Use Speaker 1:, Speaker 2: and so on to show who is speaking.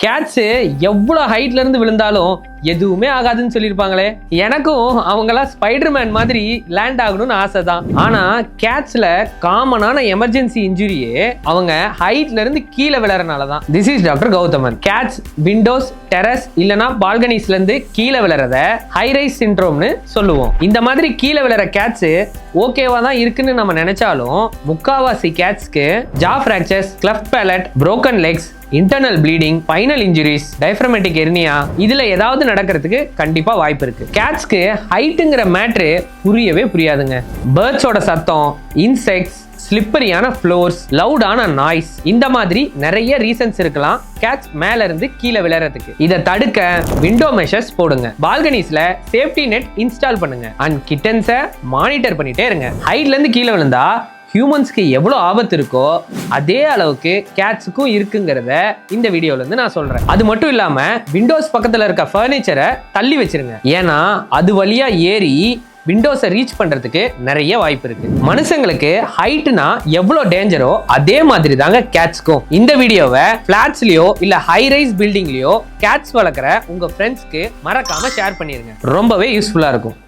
Speaker 1: Gates எவ்வளவு ஹைட்ல இருந்து விழுந்தாலும் எதுவுமே ஆகாதுன்னு சொல்லியிருப்பாங்களே. எனக்கும் அவங்களாம் ஸ்பைடர்மேன் மாதிரி லேண்ட் ஆகணும்னு ஆசை தான். ஆனா கேட்ஸ்ல காமனான எமர்ஜென்சி இன்ஜுரியே அவங்க ஹைட்ல இருந்து கீழே விழறனால தான். This is doctor Gauthaman. Gates windows, terrace இல்லனா பால்கனிஸ்ல இருந்து கீழே விழறத ஹை ரைஸ் சிண்ட்ரோம்னு சொல்லுவோம். இந்த மாதிரி கீழே விழற கேட்ஸ் ஓகேவா தான் இருக்குன்னு நம்ம நினைச்சாலும் முக்காவாசி கேட்ஸ்க்கு jaw fractures, cleft palate, broken legs, internal bleeding, spinal injuries, diaphragmatic hernia இதுல ஏதாவது நடக்கிறதுக்கு கண்டிப்பா வாய்ப்பு இருக்கு. கேட்ஸ்க்கு ஹைட்டுங்கிற மேட்ரு புரியவே புரியாதுங்க. பேர்ட்ஸோட சத்தம், இன்செக்ட்ஸ், ஸ்லிப்பரியான ஃப்ளோர்ஸ், லவுடான நாய்ஸ், இந்த மாதிரி நிறைய ரீசன்ஸ் இருக்கலாம் கேட்ஸ் மேல இருந்து கீழே விழறதுக்கு. இதை தடுக்க விண்டோ மெஷர்ஸ் போடுங்க, பால்கனிஸ்ல சேஃப்டி நெட் இன்ஸ்டால் பண்ணுங்க அண்ட் கிட்டன்ஸை மானிட்டர் பண்ணிட்டே இருங்க. ஹைட்ல இருந்து கீழே விழுந்தா ஹியூமன்ஸ்க்கு எவ்வளோ ஆபத்து இருக்கோ அதே அளவுக்கு கேட்ஸுக்கும் இருக்குங்கிறத இந்த வீடியோல இருந்து நான் சொல்றேன். அது மட்டும் இல்லாம விண்டோஸ் பக்கத்துல இருக்க ஃபர்னிச்சரை தள்ளி வச்சிருங்க. ஏன்னா அது வழியா ஏறி விண்டோஸை ரீச் பண்றதுக்கு நிறைய வாய்ப்பு இருக்கு. மனுஷங்களுக்கு ஹைட்னா எவ்வளவு டேஞ்சரோ அதே மாதிரி தாங்க கேட்ஸ்க்கும். இந்த வீடியோவை பிளாட்ஸ்லயோ இல்ல ஹை ரைஸ் பில்டிங்லயோ கேட்ஸ் வளர்க்குற உங்க ஃப்ரெண்ட்ஸ்க்கு மறக்காம ஷேர் பண்ணிருங்க. ரொம்பவே யூஸ்ஃபுல்லா இருக்கும்.